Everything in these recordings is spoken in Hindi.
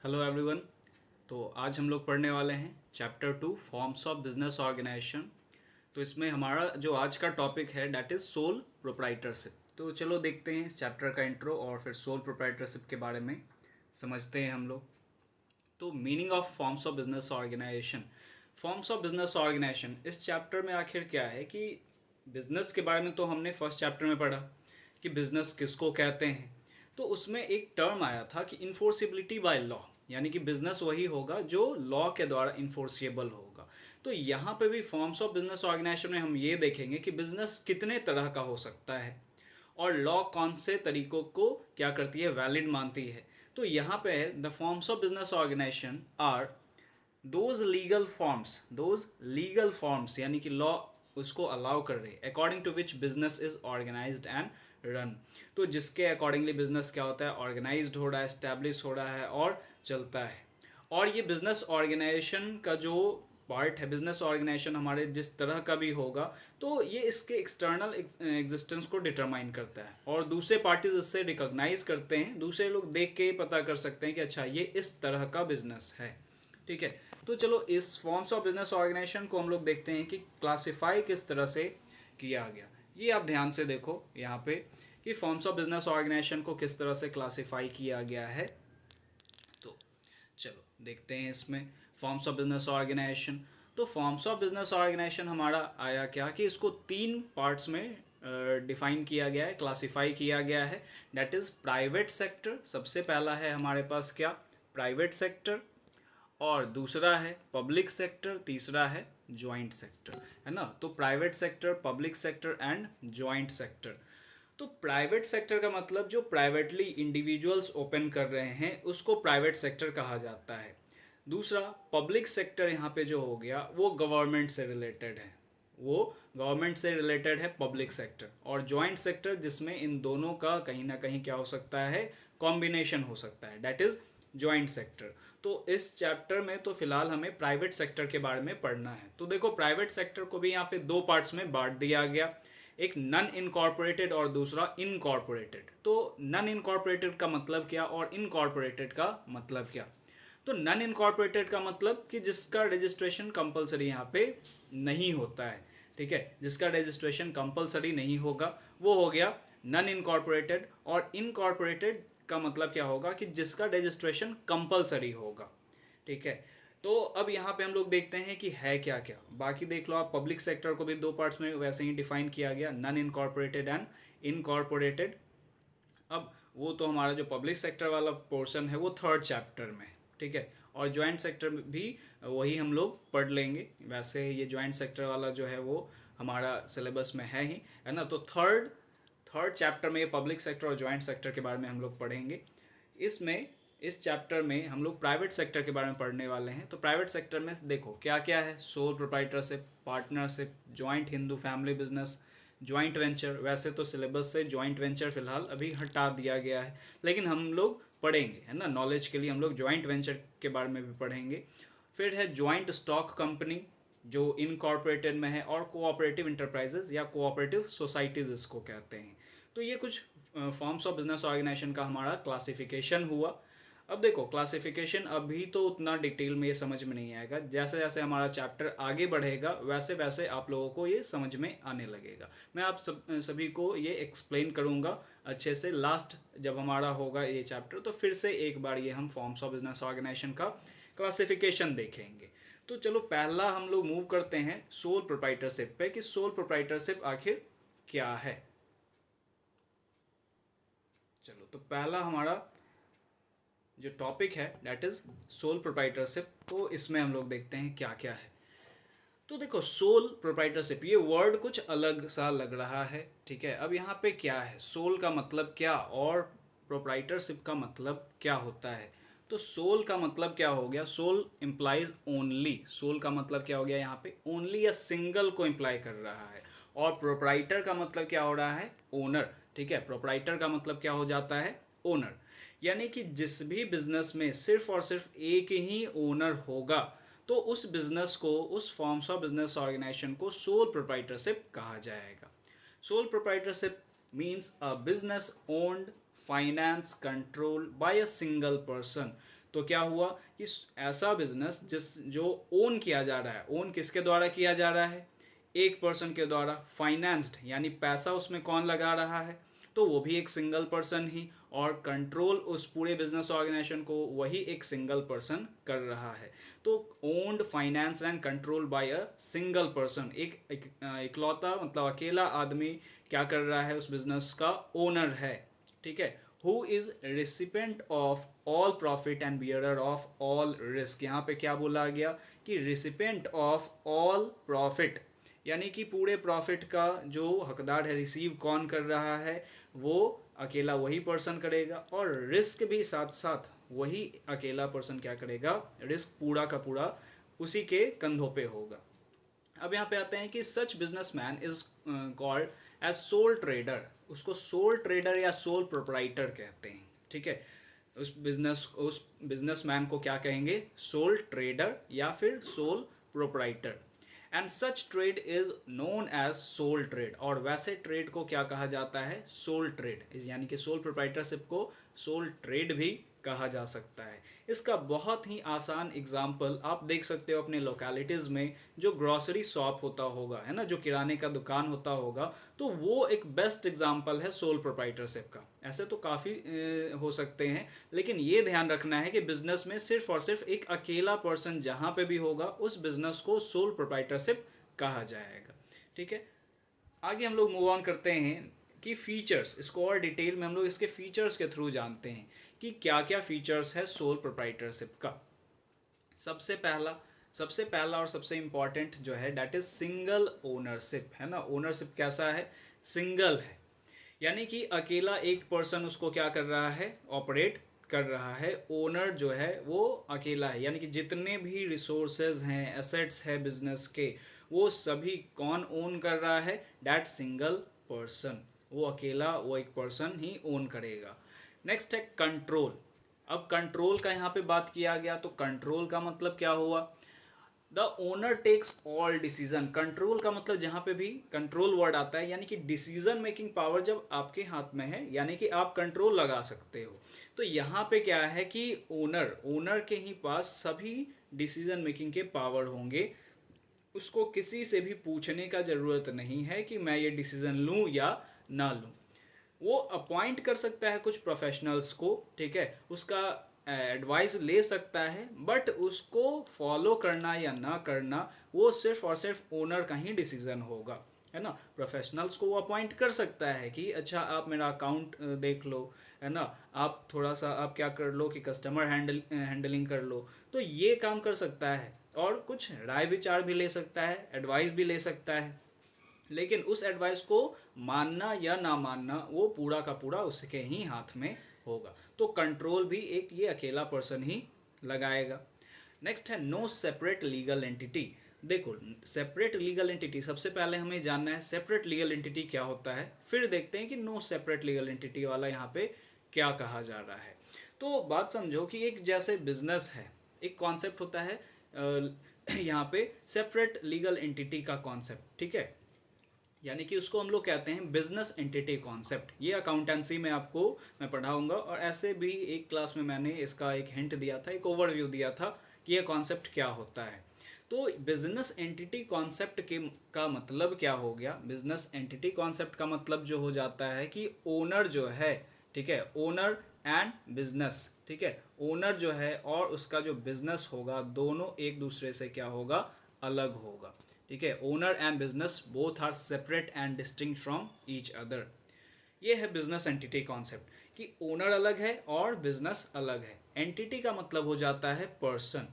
Hello everyone. तो आज हम लोग पढ़ने वाले हैं chapter 2 forms of business organisation. तो इसमें हमारा जो आज का टॉपिक है डैट इज़ सोल प्रोप्राइटरशिप। तो चलो देखते हैं इस चैप्टर का इंट्रो और फिर सोल प्रोप्राइटरशिप के बारे में समझते हैं हम लोग। तो meaning of forms of business organisation. Forms of business organisation इस चैप्टर में आखिर क्या है कि बिजनेस के बारे में तो हमने फर्स्ट चैप्टर में पढ़ा कि बिजनेस किसको कहते हैं। तो उसमें एक टर्म आया था कि इन्फोर्सिबिलिटी बाय लॉ, यानी कि बिजनेस वही होगा जो लॉ के द्वारा इन्फोर्सिएबल होगा। तो यहाँ पे भी फॉर्म्स ऑफ बिजनेस ऑर्गेनाइजेशन में हम ये देखेंगे कि बिजनेस कितने तरह का हो सकता है और लॉ कौन से तरीकों को क्या करती है, वैलिड मानती है। तो यहाँ पे है the forms of business organisation are those legal forms यानी कि लॉ उसको अलाउ कर रही है according to which business is organised and run. तो जिसके अकॉर्डिंगली बिजनेस क्या होता है, ऑर्गेनाइज्ड हो रहा है, स्टैब्लिश हो रहा है और चलता है। और ये बिजनेस ऑर्गेनाइजेशन का जो पार्ट है, बिजनेस ऑर्गेनाइजेशन हमारे जिस तरह का भी होगा तो ये इसके एक्सटर्नल एग्जिस्टेंस को डिटरमाइन करता है और दूसरे पार्टीज इससे रिकॉग्नाइज करते हैं, दूसरे लोग देख के पता कर सकते हैं कि अच्छा ये इस तरह का बिजनेस है। ठीक है। तो चलो इस फॉर्म्स ऑफ बिजनेस ऑर्गेनाइजेशन को हम लोग देखते हैं कि क्लासिफाई किस तरह से किया गया। ये आप ध्यान से देखो यहाँ पे कि फॉर्म्स ऑफ बिजनेस ऑर्गेनाइजेशन को किस तरह से क्लासिफाई किया गया है। तो चलो देखते हैं इसमें फॉर्म्स ऑफ बिजनेस ऑर्गेनाइजेशन। तो फॉर्म्स ऑफ बिजनेस ऑर्गेनाइजेशन हमारा आया क्या कि इसको 3 पार्ट्स में डिफाइन किया गया है, क्लासिफाई किया गया है। दैट इज प्राइवेट सेक्टर, सबसे पहला है हमारे पास क्या, प्राइवेट सेक्टर। और दूसरा है पब्लिक सेक्टर, तीसरा है जॉइंट सेक्टर, है ना। तो private sector, public sector and joint sector. तो प्राइवेट सेक्टर का मतलब जो प्राइवेटली इंडिविजुअल्स ओपन कर रहे हैं उसको प्राइवेट सेक्टर कहा जाता है। दूसरा पब्लिक सेक्टर यहाँ पे जो हो गया वो गवर्नमेंट से रिलेटेड है, वो गवर्नमेंट से रिलेटेड है पब्लिक सेक्टर। और जॉइंट सेक्टर जिसमें इन दोनों का कहीं ना कहीं क्या हो सकता है, कॉम्बिनेशन हो सकता है, दैट इज जॉइंट सेक्टर। तो इस चैप्टर में तो फिलहाल हमें प्राइवेट सेक्टर के बारे में पढ़ना है। तो देखो प्राइवेट सेक्टर को भी यहाँ पे 2 पार्ट्स में बांट दिया गया, एक नन इनकॉर्पोरेटेड और दूसरा इनकॉर्पोरेटेड। तो नन इनकॉर्पोरेटेड का मतलब क्या और इनकॉर्पोरेटेड का मतलब क्या। तो नन इनकॉर्पोरेटेड का मतलब कि जिसका रजिस्ट्रेशन कंपलसरी यहाँ पे नहीं होता है। ठीक है, जिसका रजिस्ट्रेशन कंपलसरी नहीं होगा वो हो गया नन इनकॉर्पोरेटेड। और इनकॉर्पोरेटेड का मतलब क्या होगा कि जिसका रजिस्ट्रेशन कंपलसरी होगा। ठीक है। तो अब यहाँ पे हम लोग देखते हैं कि है क्या क्या। बाकी देख लो आप, पब्लिक सेक्टर को भी 2 पार्ट्स में वैसे ही डिफाइन किया गया, नन इनकॉर्पोरेटेड एंड इनकॉर्पोरेटेड। अब वो तो हमारा जो पब्लिक सेक्टर वाला पोर्शन है वो 3rd चैप्टर में। ठीक है। और ज्वाइंट सेक्टर भी वही हम लोग पढ़ लेंगे। वैसे ये ज्वाइंट सेक्टर वाला जो है वो हमारा सिलेबस में है ही, है ना। तो थर्ड थर्ड चैप्टर में ये पब्लिक सेक्टर और ज्वाइंट सेक्टर के बारे में हम लोग पढ़ेंगे। इसमें इस चैप्टर में हम लोग प्राइवेट सेक्टर के बारे में पढ़ने वाले हैं। तो प्राइवेट सेक्टर में देखो क्या क्या है, sole proprietorship, partnership, joint Hindu family business, joint venture. वैसे तो सिलेबस से ज्वाइंट वेंचर फिलहाल अभी हटा दिया गया है, लेकिन हम लोग पढ़ेंगे, है ना, नॉलेज के लिए हम लोग ज्वाइंट वेंचर के बारे में भी पढ़ेंगे। फिर है ज्वाइंट स्टॉक कंपनी जो इनकॉर्पोरेटेड में है, और कोऑपरेटिव इंटरप्राइजेज या कोऑपरेटिव सोसाइटीज इसको कहते हैं। तो ये कुछ फॉर्म्स ऑफ बिजनेस ऑर्गेनाइजेशन का हमारा क्लासिफिकेशन हुआ। अब देखो क्लासिफिकेशन अभी तो उतना डिटेल में ये समझ में नहीं आएगा, जैसे जैसे हमारा चैप्टर आगे बढ़ेगा वैसे वैसे आप लोगों को ये समझ में आने लगेगा। मैं आप सभी को ये एक्सप्लेन करूँगा अच्छे से। लास्ट जब हमारा होगा ये चैप्टर तो फिर से एक बार ये हम फॉर्म्स ऑफ बिजनेस ऑर्गेनाइजेशन का क्लासिफिकेशन देखेंगे। तो चलो पहला हम लोग मूव करते हैं सोल प्रोप्राइटरशिप पे कि सोल प्रोप्राइटरशिप आखिर क्या है। चलो तो पहला हमारा जो टॉपिक है दैट इज सोल प्रोप्राइटरशिप। तो इसमें हम लोग देखते हैं क्या क्या है। तो देखो सोल प्रोप्राइटरशिप ये वर्ड कुछ अलग सा लग रहा है। ठीक है। अब यहाँ पे क्या है, सोल का मतलब क्या और प्रोप्राइटरशिप का मतलब क्या होता है। तो सोल का मतलब क्या हो गया, सोल इम्प्लाइज ओनली। सोल का मतलब क्या हो गया, यहाँ पे ओनली या सिंगल को इम्प्लाई कर रहा है। और प्रोप्राइटर का मतलब क्या हो रहा है, ओनर। ठीक है, प्रोप्राइटर का मतलब क्या हो जाता है, ओनर। यानी कि जिस भी बिजनेस में सिर्फ और सिर्फ एक ही ओनर होगा तो उस बिजनेस को, उस फॉर्म्स ऑफ बिजनेस ऑर्गेनाइजेशन को सोल प्रोप्राइटरशिप कहा जाएगा। Sole proprietorship means a business owned, finance, control by a single person. तो क्या हुआ कि ऐसा बिजनेस जो ओन किया जा रहा है, ओन किसके द्वारा किया जा रहा है, एक पर्सन के द्वारा, फाइनेंस्ड यानी पैसा उसमें कौन लगा रहा है, तो वो भी एक सिंगल पर्सन ही, और कंट्रोल उस पूरे बिजनेस ऑर्गेनाइजेशन को वही एक सिंगल पर्सन कर रहा है। तो owned, finance and control by a single person, इकलौता मतलब अकेला आदमी क्या कर रहा है, उस बिजनेस का ओनर है। ठीक है, who is recipient of all profit and bearer of all risk. यहाँ पे क्या बोला गया कि रिसिपेंट ऑफ ऑल प्रॉफिट, यानी कि पूरे प्रॉफिट का जो हकदार है, रिसीव कौन कर रहा है, वो अकेला वही पर्सन करेगा, और रिस्क भी साथ साथ वही अकेला पर्सन क्या करेगा, रिस्क पूरा का पूरा उसी के कंधों पे होगा। अब यहाँ पे आते हैं कि such businessman is called as sole trader, उसको सोल ट्रेडर या सोल प्रोप्राइटर कहते हैं। ठीक है, उस बिजनेसमैन को क्या कहेंगे, सोल ट्रेडर या फिर sole proprietor. And such trade is known as sole trade, और वैसे ट्रेड को क्या कहा जाता है, सोल ट्रेड, यानी कि सोल प्रोप्राइटरशिप को सोल ट्रेड भी कहा जा सकता है। इसका बहुत ही आसान एग्जाम्पल आप देख सकते हो अपने लोकेलिटीज़ में, जो ग्रॉसरी शॉप होता होगा, है ना, जो किराने का दुकान होता होगा, तो वो एक बेस्ट एग्जाम्पल है सोल प्रोप्राइटरशिप का। ऐसे तो काफ़ी हो सकते हैं, लेकिन ये ध्यान रखना है कि बिजनेस में सिर्फ और सिर्फ एक अकेला पर्सन जहाँ पे भी होगा, उस बिजनेस को सोल प्रोप्राइटरशिप कहा जाएगा। ठीक है, आगे हम लोग मूव ऑन करते हैं कि फीचर्स, इसको और डिटेल में हम लोग इसके फीचर्स के थ्रू जानते हैं कि क्या क्या फीचर्स है सोल प्रोप्राइटरशिप का। सबसे पहला और सबसे इम्पॉर्टेंट जो है डैट इज सिंगल ओनरशिप, है ना। ओनरशिप कैसा है, सिंगल है, यानी कि अकेला एक पर्सन उसको क्या कर रहा है, ऑपरेट कर रहा है। ओनर जो है वो अकेला है, यानी कि जितने भी रिसोर्सेज हैं, एसेट्स है बिजनेस के, वो सभी कौन ओन कर रहा है, डैट सिंगल पर्सन, वो अकेला वो एक पर्सन ही ओन करेगा। नेक्स्ट है कंट्रोल। अब कंट्रोल का यहाँ पे बात किया गया, तो कंट्रोल का मतलब क्या हुआ, the owner takes all decision. Control का मतलब जहाँ पे भी कंट्रोल वर्ड आता है, यानी कि डिसीजन मेकिंग पावर जब आपके हाथ में है, यानी कि आप कंट्रोल लगा सकते हो। तो यहाँ पे क्या है कि ओनर के ही पास सभी डिसीजन मेकिंग के पावर होंगे, उसको किसी से भी पूछने का ज़रूरत नहीं है कि मैं ये डिसीज़न लूँ या ना लूँ। वो अपॉइंट कर सकता है कुछ प्रोफेशनल्स को, ठीक है, उसका एडवाइस ले सकता है, बट उसको फॉलो करना या ना करना वो सिर्फ और सिर्फ ओनर का ही डिसीज़न होगा, है ना। प्रोफेशनल्स को वो अपॉइंट कर सकता है कि अच्छा आप मेरा अकाउंट देख लो, है ना, आप थोड़ा सा आप क्या कर लो कि कस्टमर हैंडलिंग कर लो, तो ये काम कर सकता है, और कुछ राय विचार भी ले सकता है, एडवाइस भी ले सकता है, लेकिन उस एडवाइस को मानना या ना मानना वो पूरा का पूरा उसके ही हाथ में होगा। तो कंट्रोल भी एक ये अकेला पर्सन ही लगाएगा। नेक्स्ट है नो सेपरेट लीगल एंटिटी। देखो, सेपरेट लीगल एंटिटी, सबसे पहले हमें जानना है सेपरेट लीगल एंटिटी क्या होता है, फिर देखते हैं कि नो सेपरेट लीगल एंटिटी वाला यहाँ पे क्या कहा जा रहा है। तो बात समझो कि एक जैसे बिजनेस है, एक कॉन्सेप्ट होता है यहाँ पे सेपरेट लीगल एंटिटी का कॉन्सेप्ट, ठीक है, यानी कि उसको हम लोग कहते हैं बिजनेस एंटिटी कॉन्सेप्ट। ये अकाउंटेंसी में आपको मैं पढ़ाऊंगा, और ऐसे भी एक क्लास में मैंने इसका एक हिंट दिया था, एक ओवरव्यू दिया था कि ये कॉन्सेप्ट क्या होता है। तो बिजनेस एंटिटी कॉन्सेप्ट के का मतलब क्या हो गया, बिजनेस एंटिटी कॉन्सेप्ट का मतलब जो हो जाता है कि ओनर जो है, ठीक है, ओनर एंड बिजनेस, ठीक है, ओनर जो है और उसका जो बिजनेस होगा, दोनों एक दूसरे से क्या होगा, अलग होगा। ठीक है, owner and business both are separate and distinct from each other. ये है बिजनेस एंटिटी कॉन्सेप्ट कि ओनर अलग है और बिजनेस अलग है। एंटिटी का मतलब हो जाता है पर्सन,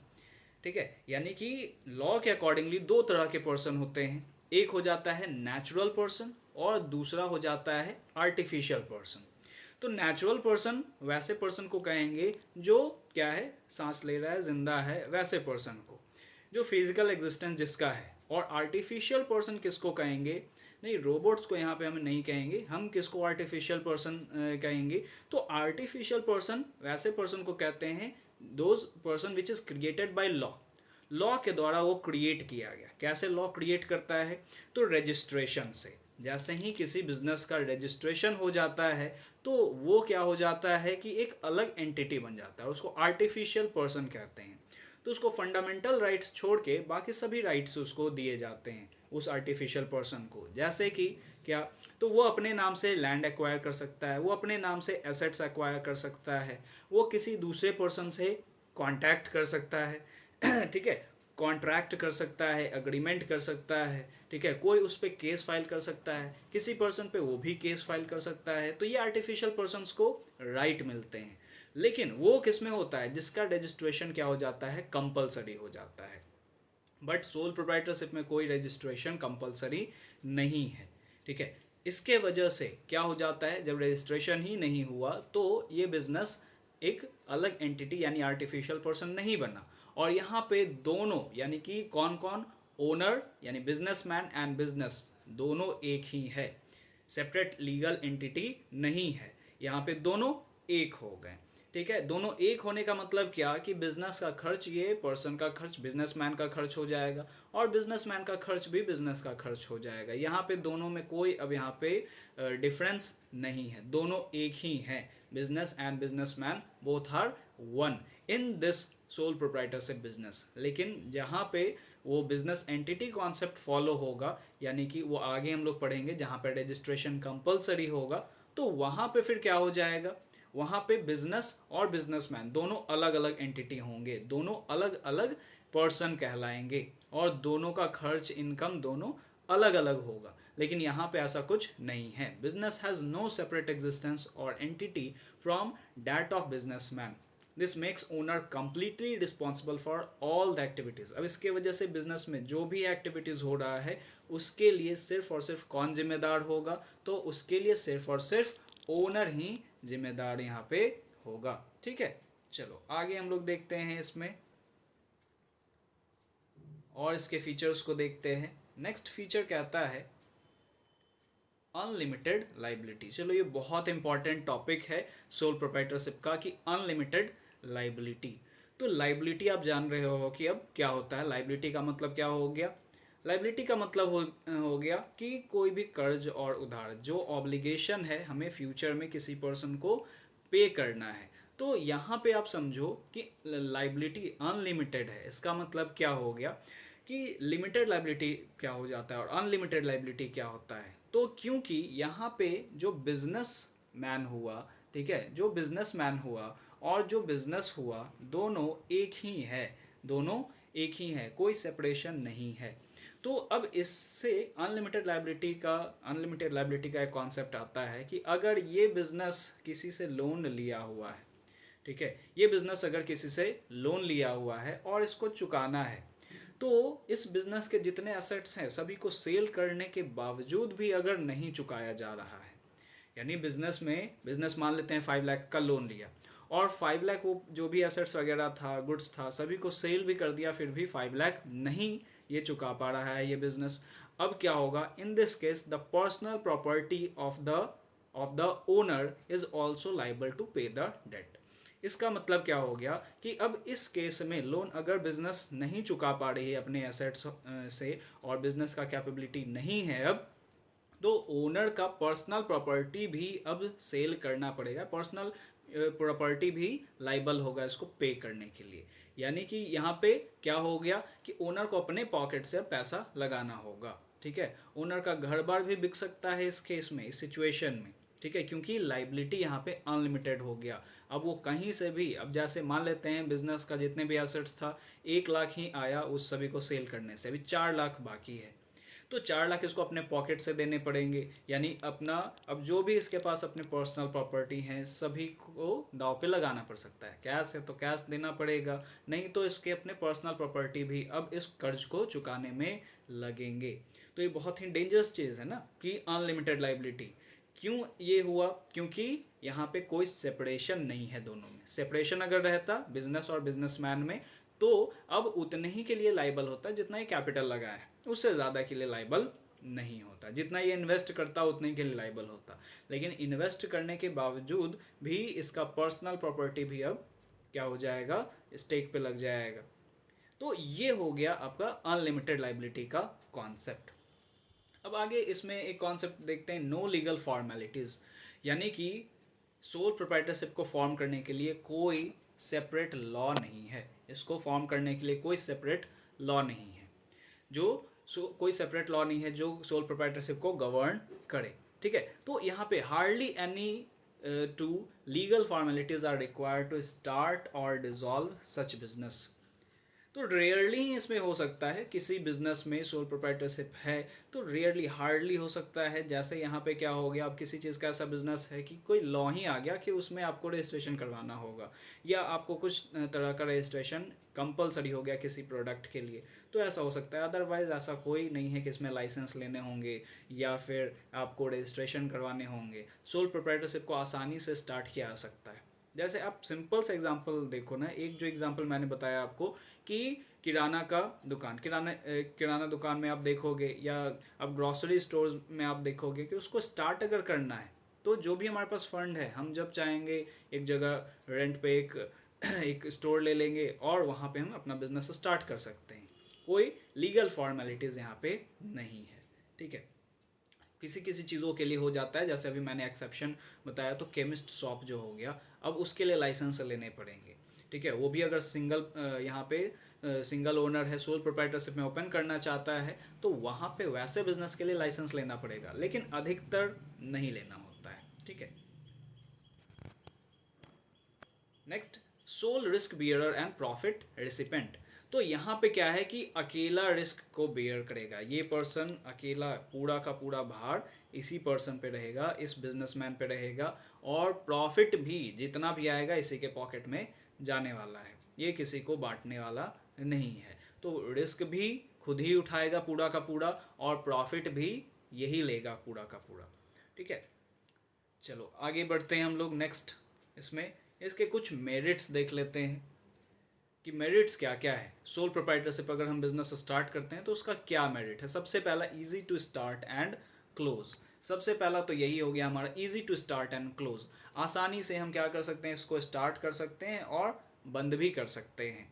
ठीक है, यानी कि लॉ के अकॉर्डिंगली दो तरह के पर्सन होते हैं, एक हो जाता है नेचुरल पर्सन और दूसरा हो जाता है आर्टिफिशियल पर्सन। तो नेचुरल पर्सन वैसे पर्सन को कहेंगे जो क्या है, सांस ले रहा है, जिंदा है, वैसे पर्सन को, जो फिजिकल एग्जिस्टेंस जिसका है। और आर्टिफिशियल पर्सन किसको कहेंगे, नहीं, रोबोट्स को यहाँ पे हम नहीं कहेंगे, हम किसको आर्टिफिशियल पर्सन कहेंगे, तो आर्टिफिशियल पर्सन वैसे पर्सन को कहते हैं those person which is created by law, law के द्वारा वो क्रिएट किया गया। कैसे लॉ क्रिएट करता है, तो रजिस्ट्रेशन से, जैसे ही किसी बिजनेस का रजिस्ट्रेशन हो जाता है तो वो क्या हो जाता है कि एक अलग एंटिटी बन जाता है, उसको आर्टिफिशियल पर्सन कहते हैं। तो उसको फंडामेंटल राइट्स छोड़ के बाकी सभी राइट्स उसको दिए जाते हैं उस आर्टिफिशियल पर्सन को। जैसे कि क्या, तो वो अपने नाम से लैंड एक्वायर कर सकता है, वो अपने नाम से एसेट्स एक्वायर कर सकता है, वो किसी दूसरे पर्सन से कॉन्टैक्ट कर सकता है ठीक है, कॉन्ट्रैक्ट कर सकता है, अग्रीमेंट कर सकता है, ठीक है, कोई उस पर केस फाइल कर सकता है, किसी पर्सन पे वो भी केस फाइल कर सकता है। तो ये आर्टिफिशियल पर्सन्स को राइट मिलते हैं। लेकिन वो किस में होता है, जिसका रजिस्ट्रेशन क्या हो जाता है, कंपलसरी हो जाता है। बट सोल प्रोप्राइटरशिप में कोई रजिस्ट्रेशन कंपलसरी नहीं है, ठीक है। इसके वजह से क्या हो जाता है, जब रजिस्ट्रेशन ही नहीं हुआ तो ये बिजनेस एक अलग एंटिटी यानी आर्टिफिशियल पर्सन नहीं बना। और यहाँ पे दोनों यानी कि कौन कौन, ओनर यानी बिजनेसमैन एंड बिजनेस दोनों एक ही है, सेपरेट लीगल एंटिटी नहीं है। यहाँ पे दोनों एक हो गए, ठीक है। दोनों एक होने का मतलब क्या कि बिजनेस का खर्च ये पर्सन का खर्च बिजनेसमैन का खर्च हो जाएगा, और बिजनेसमैन का खर्च भी बिजनेस का खर्च हो जाएगा। यहाँ पे दोनों में कोई अब यहाँ पे डिफरेंस नहीं है, दोनों एक ही हैं। Business and businessman both are one in this sole proprietorship business. लेकिन जहाँ पे वो बिजनेस एंटिटी कॉन्सेप्ट फॉलो होगा, यानी कि वो आगे हम लोग पढ़ेंगे जहाँ पे रजिस्ट्रेशन कंपलसरी होगा, तो वहाँ पे फिर क्या हो जाएगा, वहाँ पे बिजनेस और बिजनेसमैन दोनों अलग अलग एंटिटी होंगे, दोनों अलग अलग पर्सन कहलाएंगे, और दोनों का खर्च इनकम दोनों अलग अलग होगा। लेकिन यहाँ पे ऐसा कुछ नहीं है। Business has no separate existence और entity from that of businessman. This makes owner completely responsible for all the activities. अब इसके वजह से बिजनेस में जो भी एक्टिविटीज़ हो रहा है उसके लिए सिर्फ और सिर्फ कौन जिम्मेदार होगा, तो उसके लिए सिर्फ और सिर्फ ओनर ही जिम्मेदार यहाँ पे होगा, ठीक है। चलो आगे हम लोग देखते हैं इसमें और इसके फीचर्स को देखते हैं। नेक्स्ट फीचर कहता है अनलिमिटेड लाइबिलिटी। चलो ये बहुत इंपॉर्टेंट टॉपिक है सोल प्रोप्राइटरशिप का कि अनलिमिटेड लाइबिलिटी। तो लाइबिलिटी आप जान रहे हो कि अब क्या होता है, लाइबिलिटी का मतलब क्या हो गया, लाइबिलिटी का मतलब हो गया कि कोई भी कर्ज और उधार जो ऑब्लिगेशन है हमें फ्यूचर में किसी पर्सन को पे करना है। तो यहाँ पे आप समझो कि लाइबिलिटी अनलिमिटेड है, इसका मतलब क्या हो गया कि लिमिटेड लाइबिलिटी क्या हो जाता है और अनलिमिटेड लाइबिलिटी क्या होता है। तो क्योंकि यहाँ पे जो बिजनेस मैन हुआ, ठीक है, जो बिजनेस मैन हुआ और जो बिजनेस हुआ दोनों एक ही है, दोनों एक ही है, कोई सेपरेशन नहीं है। तो अब इससे अनलिमिटेड लाइबिलिटी का एक कॉन्सेप्ट आता है कि अगर ये बिजनेस किसी से लोन लिया हुआ है, ठीक है, ये बिजनेस अगर किसी से लोन लिया हुआ है और इसको चुकाना है, तो इस बिजनेस के जितने एसेट्स हैं सभी को सेल करने के बावजूद भी अगर नहीं चुकाया जा रहा है, यानी बिजनेस मान लेते हैं 5 लाख का लोन लिया और 5 लाख वो जो भी एसेट्स वगैरह था, गुड्स था, सभी को सेल भी कर दिया, फिर भी 5 लाख नहीं ये चुका पा रहा है ये बिजनेस। अब क्या होगा, in this case the personal property of the owner is also liable to pay the debt. इसका मतलब क्या हो गया कि अब इस केस में लोन अगर बिजनेस नहीं चुका पा रही है अपने एसेट्स से और बिजनेस का कैपेबिलिटी नहीं है अब, तो ओनर का पर्सनल प्रॉपर्टी भी अब सेल करना पड़ेगा, पर्सनल प्रॉपर्टी भी लाइबल होगा इसको पे करने के लिए। यानी कि यहाँ पे क्या हो गया कि ओनर को अपने पॉकेट से पैसा लगाना होगा, ठीक है। ओनर का घर बार भी बिक सकता है इस केस में, इस सिचुएशन में, ठीक है, क्योंकि लाइबिलिटी यहाँ पे अनलिमिटेड हो गया। अब वो कहीं से भी, अब जैसे मान लेते हैं बिजनेस का जितने भी एसेट्स था 1 लाख ही आया उस सभी को सेल करने से, अभी 4 लाख बाकी है, तो 4 लाख इसको अपने पॉकेट से देने पड़ेंगे। यानी अपना अब जो भी इसके पास अपने पर्सनल प्रॉपर्टी हैं सभी को दाव पे लगाना पड़ सकता है। कैश है तो कैश देना पड़ेगा, नहीं तो इसके अपने पर्सनल प्रॉपर्टी भी अब इस कर्ज को चुकाने में लगेंगे। तो ये बहुत ही डेंजरस चीज़ है ना कि अनलिमिटेड लाइबिलिटी। क्यों ये हुआ, क्योंकि यहाँ पे कोई सेपरेशन नहीं है दोनों में। सेपरेशन अगर रहता बिजनेस और बिजनेसमैन में तो अब उतने ही के लिए लाइबल होता जितना ये कैपिटल लगा है, उससे ज़्यादा के लिए लाइबल नहीं होता। जितना ये इन्वेस्ट करता उतने के लिए लाइबल होता, लेकिन इन्वेस्ट करने के बावजूद भी इसका पर्सनल प्रॉपर्टी भी अब क्या हो जाएगा, स्टेक पे लग जाएगा। तो ये हो गया आपका अनलिमिटेड लाइबिलिटी का कॉन्सेप्ट। अब आगे इसमें एक कॉन्सेप्ट देखते हैं, नो लीगल फॉर्मेलिटीज़, यानी कि सोल प्रोप्राइटरशिप को फॉर्म करने के लिए कोई सेपरेट लॉ नहीं है। इसको फॉर्म करने के लिए कोई सेपरेट लॉ नहीं है जो कोई सेपरेट लॉ नहीं है जो सोल प्रोप्राइटरशिप को गवर्न करे। ठीक है, तो यहाँ पे hardly any two legal formalities are required to start और डिसॉल्व सच बिजनेस। तो रेयरली ही इसमें हो सकता है, किसी बिजनेस में सोल प्रोप्राइटरशिप है तो रेयरली हार्डली हो सकता है। जैसे यहाँ पे क्या हो गया, अब किसी चीज़ का ऐसा बिजनेस है कि कोई लॉ ही आ गया कि उसमें आपको रजिस्ट्रेशन करवाना होगा, या आपको कुछ तरह का रजिस्ट्रेशन कंपलसरी हो गया किसी प्रोडक्ट के लिए, तो ऐसा हो सकता है। अदरवाइज ऐसा कोई नहीं है कि इसमें लाइसेंस लेने होंगे या फिर आपको रजिस्ट्रेशन करवाने होंगे। सोल प्रोप्राइटरशिप को आसानी से स्टार्ट किया जा सकता है। जैसे आप सिंपल से एग्जांपल देखो ना, एक जो एग्जांपल मैंने बताया आपको कि किराना का दुकान, किराना दुकान में आप देखोगे या आप ग्रॉसरी स्टोर्स में आप देखोगे कि उसको स्टार्ट अगर करना है तो जो भी हमारे पास फंड है, हम जब चाहेंगे एक जगह रेंट पे एक स्टोर ले लेंगे और वहाँ पे हम अपना बिजनेस स्टार्ट कर सकते हैं। कोई लीगल फॉर्मेलिटीज़ यहाँ पे नहीं है। ठीक है, किसी किसी चीज़ों के लिए हो जाता है, जैसे अभी मैंने एक्सेप्शन बताया तो केमिस्ट शॉप जो हो गया, अब उसके लिए लाइसेंस लेने पड़ेंगे। ठीक है, वो भी अगर सिंगल यहाँ पे सिंगल ओनर है, सोल प्रोप्राइटरशिप में ओपन करना चाहता है तो वहाँ पे वैसे बिजनेस के लिए लाइसेंस लेना पड़ेगा, लेकिन अधिकतर नहीं लेना होता है। ठीक है, next, sole risk bearer and profit recipient. तो यहाँ पे क्या है कि अकेला रिस्क को बेयर करेगा ये पर्सन, अकेला पूरा का पूरा भार इसी पर्सन पे रहेगा, इस बिजनेसमैन पे रहेगा, और प्रॉफिट भी जितना भी आएगा इसी के पॉकेट में जाने वाला है, ये किसी को बांटने वाला नहीं है। तो रिस्क भी खुद ही उठाएगा पूरा का पूरा, और प्रॉफिट भी यही लेगा पूरा का पूरा। ठीक है, चलो आगे बढ़ते हैं हम लोग नेक्स्ट। इसमें इसके कुछ मेरिट्स देख लेते हैं कि मेरिट्स क्या क्या है। सोल प्रोप्राइटरशिप अगर हम बिजनेस स्टार्ट करते हैं तो उसका क्या मेरिट है। सबसे पहला, easy to start and close. सबसे पहला तो यही हो गया हमारा, easy to start and close. आसानी से हम क्या कर सकते हैं, इसको स्टार्ट कर सकते हैं और बंद भी कर सकते हैं।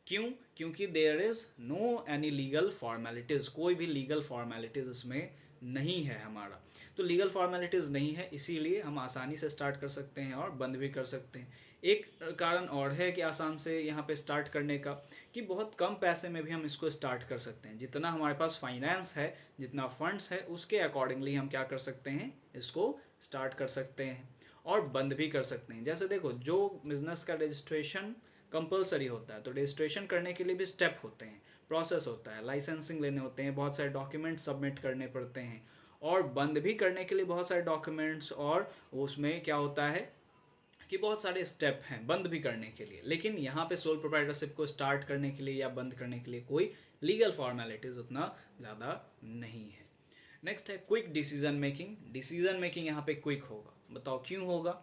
क्यों? क्योंकि there is no any legal formalities, कोई भी लीगल फॉर्मेलिटीज़ इसमें नहीं है हमारा। तो लीगल फॉर्मेलिटीज़ नहीं है, इसीलिए हम आसानी से स्टार्ट कर सकते हैं और बंद भी कर सकते हैं। एक कारण और है कि आसान से यहाँ पे स्टार्ट करने का, कि बहुत कम पैसे में भी हम इसको स्टार्ट कर सकते हैं। जितना हमारे पास फाइनेंस है, जितना फंड्स है, उसके अकॉर्डिंगली हम क्या कर सकते हैं, इसको स्टार्ट कर सकते हैं और बंद भी कर सकते हैं। जैसे देखो, जो बिज़नेस का रजिस्ट्रेशन कंपलसरी होता है तो रजिस्ट्रेशन करने के लिए भी स्टेप होते हैं, प्रोसेस होता है, लाइसेंसिंग लेने होते हैं, बहुत सारे डॉक्यूमेंट सबमिट करने पड़ते हैं, और बंद भी करने के लिए बहुत सारे डॉक्यूमेंट्स, और उसमें क्या होता है कि बहुत सारे स्टेप हैं बंद भी करने के लिए। लेकिन यहाँ पे सोल प्रोप्राइटरशिप को स्टार्ट करने के लिए या बंद करने के लिए कोई लीगल फॉर्मेलिटीज़ उतना ज़्यादा नहीं है। नेक्स्ट है quick decision making. Decision making यहाँ पे क्विक होगा, बताओ क्यों होगा?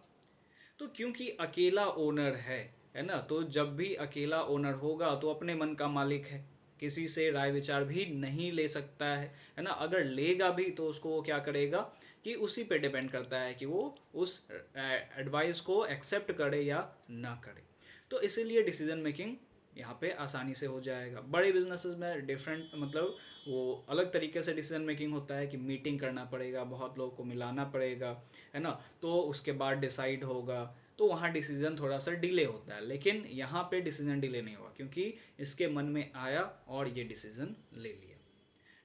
तो क्योंकि अकेला ओनर है ना, तो जब भी अकेला ओनर होगा तो अपने मन का मालिक है, किसी से राय विचार भी नहीं ले सकता है ना। अगर लेगा भी तो उसको वो क्या करेगा कि उसी पे डिपेंड करता है कि वो उस एडवाइस को एक्सेप्ट करे या ना करे। तो इसीलिए डिसीजन मेकिंग यहाँ पे आसानी से हो जाएगा। बड़े बिजनेसेस में डिफरेंट, मतलब वो अलग तरीके से डिसीजन मेकिंग होता है कि मीटिंग करना पड़ेगा, बहुत लोगों को मिलाना पड़ेगा, है ना, तो उसके बाद डिसाइड होगा, तो वहाँ डिसीजन थोड़ा सा डिले होता है। लेकिन यहाँ पे डिसीजन डिले नहीं हुआ क्योंकि इसके मन में आया और ये डिसीजन ले लिया।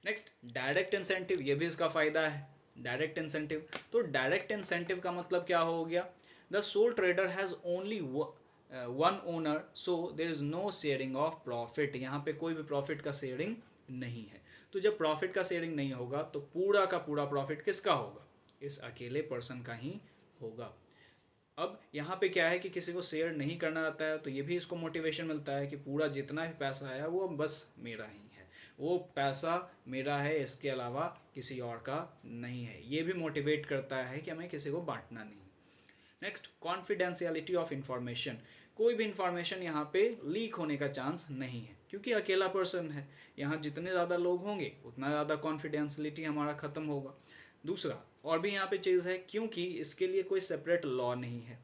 नेक्स्ट, डायरेक्ट इंसेंटिव, ये भी इसका फ़ायदा है, डायरेक्ट इंसेंटिव। तो डायरेक्ट इंसेंटिव का मतलब क्या हो गया, the sole trader has only one owner, so there is no sharing of profit. यहाँ पे कोई भी प्रॉफिट का शेयरिंग नहीं है। तो जब प्रॉफिट का शेयरिंग नहीं होगा तो पूरा का पूरा प्रॉफिट किसका होगा, इस अकेले पर्सन का ही होगा। अब यहाँ पे क्या है कि किसी को शेयर नहीं करना आता है तो ये भी इसको मोटिवेशन मिलता है कि पूरा जितना भी पैसा आया वो बस मेरा ही है, वो पैसा मेरा है, इसके अलावा किसी और का नहीं है। ये भी मोटिवेट करता है कि हमें किसी को बांटना नहीं। Next, confidentiality of information. कोई भी इंफॉर्मेशन यहाँ पे लीक होने का चांस नहीं है क्योंकि अकेला पर्सन है। यहाँ जितने ज़्यादा लोग होंगे उतना ज़्यादा कॉन्फिडेंशियलिटी हमारा ख़त्म होगा। दूसरा और भी यहाँ पे चीज़ है, क्योंकि इसके लिए कोई सेपरेट लॉ नहीं है,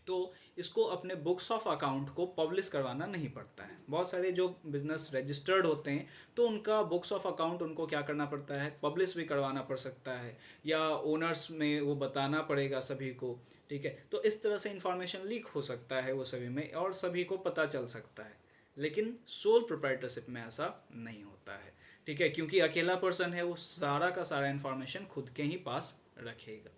तो इसको अपने बुक्स ऑफ अकाउंट को पब्लिश करवाना नहीं पड़ता है। बहुत सारे जो बिजनेस रजिस्टर्ड होते हैं तो उनका बुक्स ऑफ अकाउंट उनको क्या करना पड़ता है, पब्लिश भी करवाना पड़ सकता है, या ओनर्स में वो बताना पड़ेगा सभी को। ठीक है, तो इस तरह से इंफॉर्मेशन लीक हो सकता है वो सभी में और सभी को पता चल सकता है। लेकिन सोल प्रोप्राइटरशिप में ऐसा नहीं होता है। ठीक है, क्योंकि अकेला पर्सन है, वो सारा का सारा इंफॉर्मेशन खुद के ही पास रखेगा।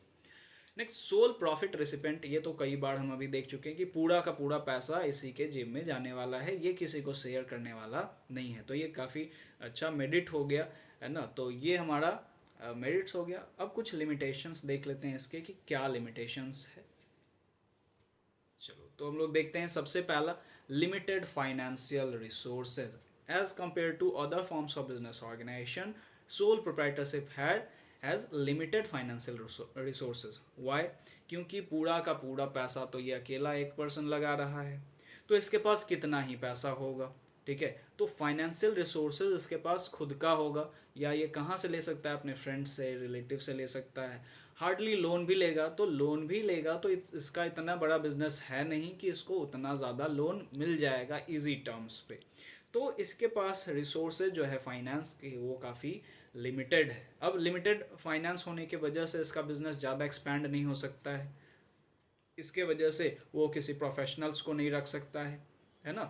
Next, sole profit recipient. ये तो कई बार हम अभी देख चुके हैं कि पूरा का पूरा पैसा इसी के जेब में जाने वाला है, ये किसी को शेयर करने वाला नहीं है। तो ये काफ़ी अच्छा मेरिट हो गया, है ना। तो ये हमारा मेरिट्स हो गया। अब कुछ लिमिटेशंस देख लेते हैं इसके कि क्या लिमिटेशंस है। चलो, तो हम लोग देखते हैं सबसे पहला, limited financial resources as compare to other forms of business organisation. Sole proprietorship has limited financial resources. Why? क्योंकि पूरा का पूरा पैसा तो ये अकेला एक पर्सन लगा रहा है, तो इसके पास कितना ही पैसा होगा। ठीक है, तो फाइनेंशियल रिसोर्सेज इसके पास खुद का होगा, या ये कहाँ से ले सकता है, अपने फ्रेंड्स से, रिलेटिव से ले सकता है। हार्डली लोन भी लेगा, तो लोन भी लेगा तो इसका इतना बड़ा बिजनेस है नहीं कि इसको उतना ज़्यादा लोन मिल जाएगा इजी टर्म्स पे। तो इसके पास रिसोर्सेज जो है फाइनेंस के, वो काफ़ी लिमिटेड है। अब लिमिटेड फाइनेंस होने की वजह से इसका बिजनेस ज़्यादा एक्सपैंड नहीं हो सकता है। इसके वजह से वो किसी प्रोफेशनल्स को नहीं रख सकता है ना,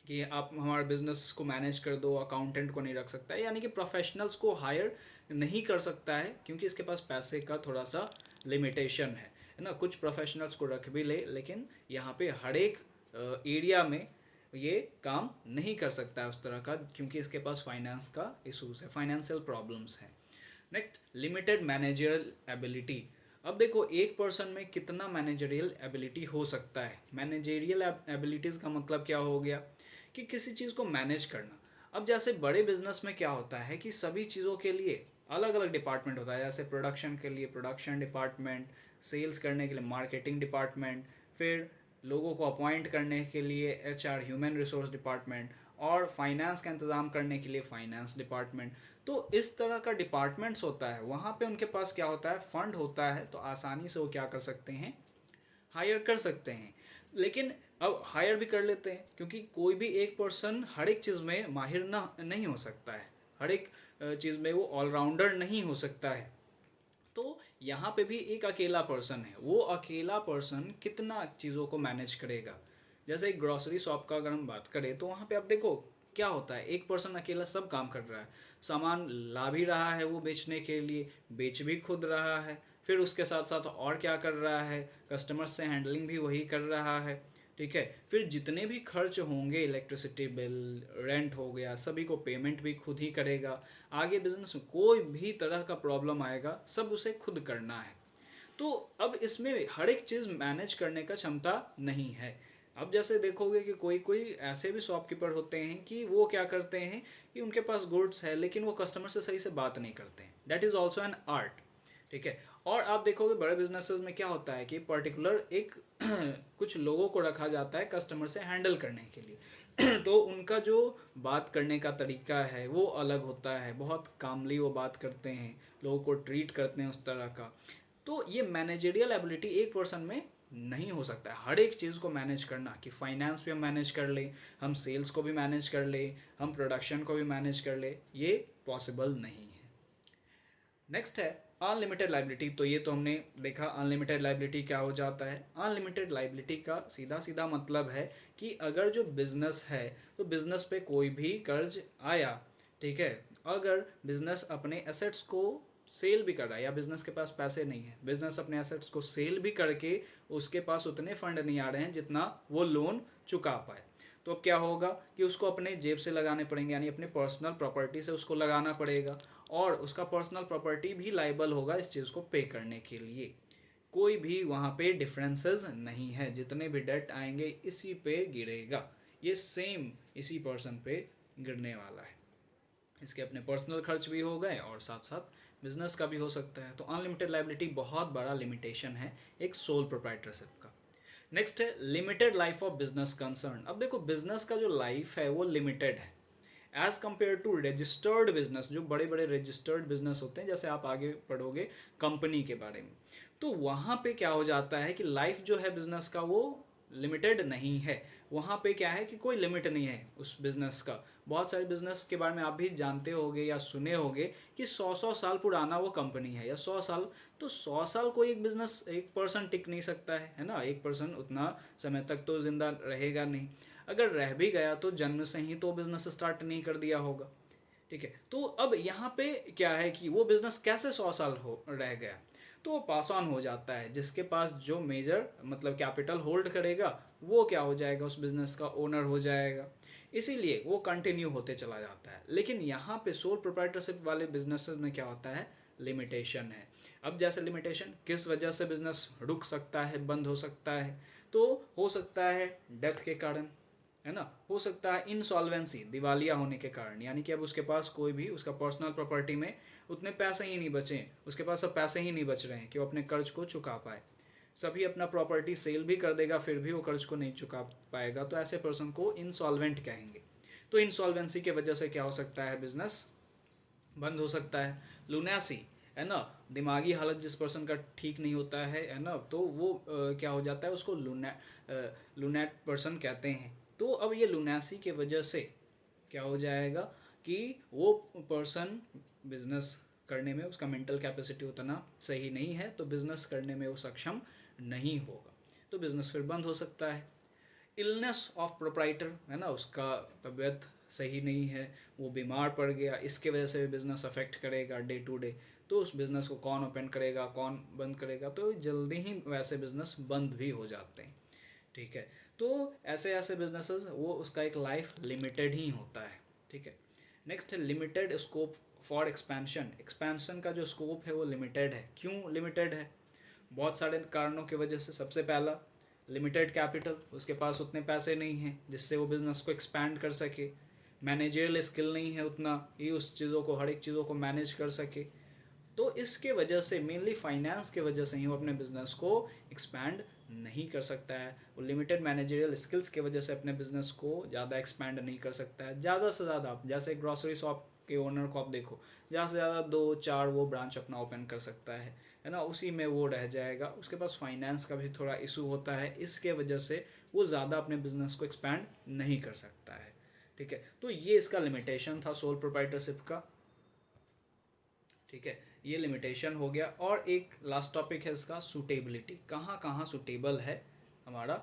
कि आप हमारे बिजनेस को मैनेज कर दो, अकाउंटेंट को नहीं रख सकता है, यानी कि प्रोफेशनल्स को हायर नहीं कर सकता है, क्योंकि इसके पास पैसे का थोड़ा सा लिमिटेशन है ना। कुछ प्रोफेशनल्स को रख भी ले, लेकिन यहाँ पे हर एक एरिया में ये काम नहीं कर सकता है उस तरह का, क्योंकि इसके पास फाइनेंस का इशूज़ है, फाइनेंशियल प्रॉब्लम्स हैं। Next, limited managerial ability. अब देखो, एक पर्सन में कितना मैनेजरियल एबिलिटी हो सकता है। मैनेजरियल एबिलिटीज़ का मतलब क्या हो गया, कि किसी चीज़ को मैनेज करना। अब जैसे बड़े बिजनेस में क्या होता है कि सभी चीज़ों के लिए अलग अलग डिपार्टमेंट होता है। जैसे प्रोडक्शन के लिए प्रोडक्शन डिपार्टमेंट, सेल्स करने के लिए मार्केटिंग डिपार्टमेंट, फिर लोगों को अपॉइंट करने के लिए एचआर, ह्यूमन रिसोर्स डिपार्टमेंट, और फाइनेंस का इंतज़ाम करने के लिए फाइनेंस डिपार्टमेंट। तो इस तरह का डिपार्टमेंट्स होता है, वहाँ पे उनके पास क्या होता है, फंड होता है, तो आसानी से वो क्या कर सकते हैं, हायर कर सकते हैं। लेकिन अब हायर भी कर लेते हैं, क्योंकि कोई भी एक पर्सन हर एक चीज़ में माहिर ना नहीं हो सकता है, हर एक चीज़ में वो ऑलराउंडर नहीं हो सकता है। तो यहाँ पे भी एक अकेला पर्सन है, वो अकेला पर्सन कितना चीज़ों को मैनेज करेगा। जैसे एक ग्रॉसरी शॉप का अगर हम बात करें, तो वहाँ पे आप देखो क्या होता है, एक पर्सन अकेला सब काम कर रहा है, सामान ला भी रहा है वो बेचने के लिए, बेच भी खुद रहा है, फिर उसके साथ साथ और क्या कर रहा है, कस्टमर से हैंडलिंग भी वही कर रहा है। ठीक है, फिर जितने भी खर्च होंगे, इलेक्ट्रिसिटी बिल, रेंट हो गया, सभी को पेमेंट भी खुद ही करेगा। आगे बिजनेस में कोई भी तरह का प्रॉब्लम आएगा, सब उसे खुद करना है। तो अब इसमें हर एक चीज़ मैनेज करने का क्षमता नहीं है। अब जैसे देखोगे कि कोई कोई ऐसे भी शॉपकीपर होते हैं कि वो क्या करते हैं कि उनके पास गुड्स है, लेकिन वो कस्टमर से सही से बात नहीं करते हैं। That is also an art. ठीक है, और आप देखोगे बड़े बिजनेसेस में क्या होता है कि पर्टिकुलर एक कुछ लोगों को रखा जाता है कस्टमर से हैंडल करने के लिए तो उनका जो बात करने का तरीका है वो अलग होता है, बहुत कामली वो बात करते हैं, लोगों को ट्रीट करते हैं उस तरह का। तो ये मैनेजरियल एबिलिटी एक पर्सन में नहीं हो सकता है, हर एक चीज़ को मैनेज करना, कि फाइनेंस भी हम मैनेज कर लें, हम सेल्स को भी मैनेज कर लें, हम प्रोडक्शन को भी मैनेज कर लें, ये पॉसिबल नहीं है। नेक्स्ट है अनलिमिटेड लाइबिलिटी। तो ये तो हमने देखा अनलिमिटेड लाइबिलिटी क्या हो जाता है। अनलिमिटेड लाइबिलिटी का सीधा सीधा मतलब है कि अगर जो बिजनेस है, तो बिजनेस पे कोई भी कर्ज आया, ठीक है, अगर बिजनेस अपने एसेट्स को सेल भी कर रहा है, या बिजनेस के पास पैसे नहीं है, बिजनेस अपने एसेट्स को सेल भी करके उसके पास उतने फंड नहीं आ रहे हैं जितना वो लोन चुका पाए, तो अब क्या होगा कि उसको अपने जेब से लगाने पड़ेंगे, यानी अपने पर्सनल प्रॉपर्टी से उसको लगाना पड़ेगा, और उसका पर्सनल प्रॉपर्टी भी लाइबल होगा इस चीज़ को पे करने के लिए। कोई भी वहाँ पे डिफरेंसेस नहीं है, जितने भी डेट आएंगे इसी पे गिरेगा, ये सेम इसी पर्सन पे गिरने वाला है। इसके अपने पर्सनल खर्च भी हो गए और साथ साथ बिजनेस का भी हो सकता है। तो अनलिमिटेड लाइबिलिटी बहुत बड़ा लिमिटेशन है एक सोल प्रोप्राइटरशिप का। नेक्स्ट है limited life of business concern. अब देखो, बिजनेस का जो लाइफ है वो लिमिटेड है, as compare to registered business, जो बड़े बड़े रजिस्टर्ड बिजनेस होते हैं, जैसे आप आगे पढ़ोगे कंपनी के बारे में, तो वहाँ पे क्या हो जाता है कि लाइफ जो है बिजनेस का वो लिमिटेड नहीं है। वहाँ पे क्या है कि कोई लिमिट नहीं है उस बिजनेस का। बहुत सारे बिजनेस के बारे में आप भी जानते होगे या सुने होगे कि 100 साल पुराना वो कंपनी है, या 100 साल। तो 100 साल कोई एक बिजनेस, एक पर्सन टिक नहीं सकता है ना। एक पर्सन उतना समय तक तो जिंदा रहेगा नहीं। अगर रह भी गया तो जन्म से ही तो बिजनेस स्टार्ट नहीं कर दिया होगा। ठीक है, तो अब यहाँ पे क्या है कि वो बिजनेस कैसे 100 साल हो रह गया, तो वो पास ऑन हो जाता है। जिसके पास जो मेजर मतलब कैपिटल होल्ड करेगा वो क्या हो जाएगा, उस बिजनेस का ओनर हो जाएगा। इसीलिए वो कंटिन्यू होते चला जाता है। लेकिन यहाँ पे सोल प्रोप्राइटरशिप वाले बिजनेसेस में क्या होता है, लिमिटेशन है। अब जैसे लिमिटेशन, किस वजह से बिजनेस रुक सकता है, बंद हो सकता है, तो हो सकता है डेथ के कारण, है ना। हो सकता है इनसॉल्वेंसी, दिवालिया होने के कारण, यानी कि अब उसके पास कोई भी उसका पर्सनल प्रॉपर्टी में उतने पैसे ही नहीं बचे, उसके पास अब पैसे ही नहीं बच रहे हैं कि वो अपने कर्ज को चुका पाए। सभी अपना प्रॉपर्टी सेल भी कर देगा फिर भी वो कर्ज को नहीं चुका पाएगा, तो ऐसे पर्सन को इंसॉल्वेंट कहेंगे। तो इंसॉल्वेंसी की वजह से क्या हो सकता है, बिजनेस बंद हो सकता है। लुनेसी, है ना, दिमागी हालत जिस पर्सन का ठीक नहीं होता है ना, तो वो क्या हो जाता है, उसको लुनेट पर्सन कहते हैं। तो अब ये लुनेसी के वजह से क्या हो जाएगा कि वो पर्सन बिजनेस करने में उसका मेंटल कैपेसिटी उतना सही नहीं है, तो बिजनेस करने में वो सक्षम नहीं होगा, तो बिजनेस फिर बंद हो सकता है। इलनेस ऑफ प्रोप्राइटर, है ना, उसका तबीयत सही नहीं है, वो बीमार पड़ गया, इसके वजह से बिजनेस अफेक्ट करेगा डे टू डे। तो उस बिज़नेस को कौन ओपन करेगा, कौन बंद करेगा, तो जल्दी ही वैसे बिज़नेस बंद भी हो जाते हैं। ठीक है, तो ऐसे ऐसे बिजनेसेस वो उसका एक लाइफ लिमिटेड ही होता है। ठीक है, नेक्स्ट है limited scope for expansion. Expansion का जो स्कोप है वो लिमिटेड है। क्यों लिमिटेड है, बहुत सारे कारणों की वजह से। सबसे पहला, लिमिटेड कैपिटल, उसके पास उतने पैसे नहीं हैं जिससे वो बिज़नेस को एक्सपैंड कर सके। मैनेजरियल स्किल नहीं है उतना ही उस चीज़ों को, हर एक चीज़ों को मैनेज कर सके। तो इसके वजह से, मेनली फाइनेंस के वजह से ही वो अपने बिजनेस को एक्सपैंड नहीं कर सकता है। वो लिमिटेड मैनेजरियल स्किल्स के वजह से अपने बिजनेस को ज़्यादा एक्सपैंड नहीं कर सकता है। ज़्यादा से ज़्यादा, आप जैसे ग्रॉसरी शॉप के ओनर को आप देखो, ज़्यादा से ज़्यादा 2-4 वो ब्रांच अपना ओपन कर सकता है ना, उसी में वो रह जाएगा। उसके पास फाइनेंस का भी थोड़ा इशू होता है, इसके वजह से वो ज़्यादा अपने बिजनेस को एक्सपैंड नहीं कर सकता है। ठीक है, तो ये इसका लिमिटेशन था सोल प्रोप्राइटरशिप का। ठीक है, ये लिमिटेशन हो गया। और एक लास्ट टॉपिक है इसका, सूटेबिलिटी। कहाँ कहाँ सूटेबल है हमारा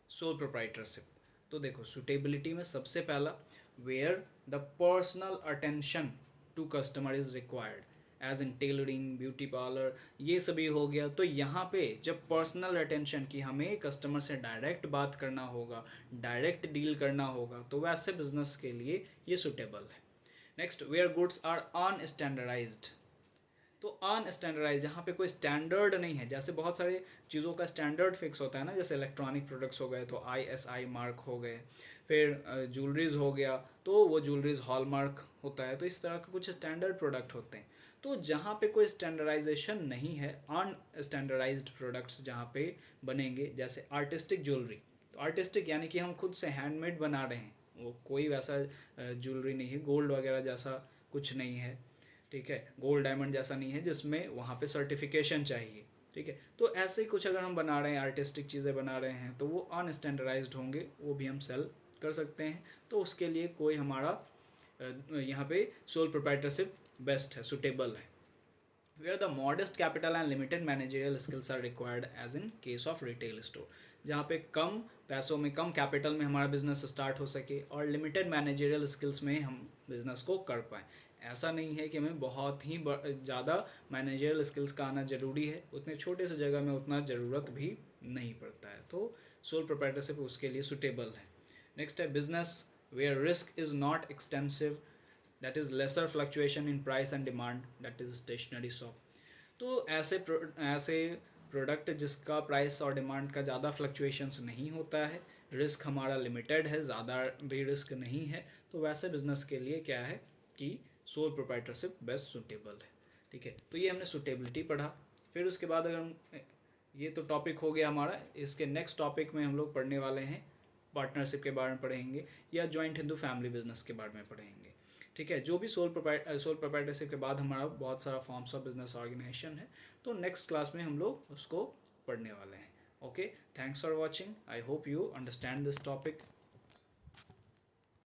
सोल प्रोप्राइटरशिप। तो देखो, सूटेबिलिटी में सबसे पहला, where the personal attention to customer is required, as in tailoring, beauty parlour, ये सभी हो गया। तो यहाँ पे जब पर्सनल अटेंशन, की हमें कस्टमर से डायरेक्ट बात करना होगा, डायरेक्ट डील करना होगा, तो वैसे बिजनेस के लिए ये सूटेबल है। Next, where goods are unstandardised. तो अनस्टैंडर्डाइज, यहाँ पे कोई स्टैंडर्ड नहीं है। जैसे बहुत सारे चीज़ों का स्टैंडर्ड फिक्स होता है ना, जैसे इलेक्ट्रॉनिक प्रोडक्ट्स हो गए तो ISI मार्क हो गए, फिर ज्वेलरीज हो गया तो वो ज्वेलरीज हॉलमार्क होता है। तो इस तरह के कुछ स्टैंडर्ड प्रोडक्ट होते हैं। तो जहाँ पे कोई स्टैंडर्डाइजेशन नहीं है, अनस्टैंडर्डाइज्ड प्रोडक्ट्स जहाँ पे बनेंगे, जैसे आर्टिस्टिक ज्वेलरी। तो आर्टिस्टिक यानी कि हम खुद से हैंडमेड बना रहे हैं, वो कोई वैसा ज्वेलरी नहीं है, गोल्ड वगैरह जैसा कुछ नहीं है। ठीक है, गोल्ड डायमंड जैसा नहीं है जिसमें वहाँ पे सर्टिफिकेशन चाहिए। ठीक है, तो ऐसे ही कुछ अगर हम बना रहे हैं, आर्टिस्टिक चीज़ें बना रहे हैं, तो वो अनस्टैंडर्डाइज्ड होंगे, वो भी हम सेल कर सकते हैं। तो उसके लिए कोई हमारा यहाँ पे सोल प्रोप्राइटरशिप बेस्ट है, सुटेबल है। Where the modest capital and limited managerial skills are required, as in case of retail store, जहाँ पे कम पैसों में, कम कैपिटल में हमारा बिजनेस स्टार्ट हो सके और लिमिटेड मैनेजरियल स्किल्स में हम बिजनेस को कर पाएँ। ऐसा नहीं है कि हमें बहुत ही ज़्यादा मैनेजरियल स्किल्स का आना ज़रूरी है, उतने छोटे से जगह में उतना ज़रूरत भी नहीं पड़ता है। तो सोल प्रोप्राइटरशिप उसके लिए सुटेबल है। नेक्स्ट है business where risk is not extensive, that is lesser fluctuation in price and demand, that is stationery shop. तो ऐसे प्रोडक्ट जिसका प्राइस और डिमांड का ज़्यादा फ्लक्चुएशंस नहीं होता है, रिस्क हमारा लिमिटेड है, ज़्यादा भी रिस्क नहीं है, तो वैसे बिजनेस के लिए क्या है कि सोल प्रोप्राइटरशिप बेस्ट सूटेबल है। ठीक है, तो ये हमने सूटेबिलिटी पढ़ा। फिर उसके बाद अगर हम, ये तो टॉपिक हो गया हमारा, इसके नेक्स्ट टॉपिक में हम लोग पढ़ने वाले हैं पार्टनरशिप के बारे में पढ़ेंगे, या जॉइंट हिंदू फैमिली बिजनेस के बारे में पढ़ेंगे। ठीक है, जो भी सोल प्रोप्राइटरशिप के बाद हमारा बहुत सारा फॉर्म्स ऑफ बिजनेस ऑर्गेनाइजेशन है, तो नेक्स्ट क्लास में हम लोग उसको पढ़ने वाले हैं. Okay, thanks for watching. I hope you understand this topic.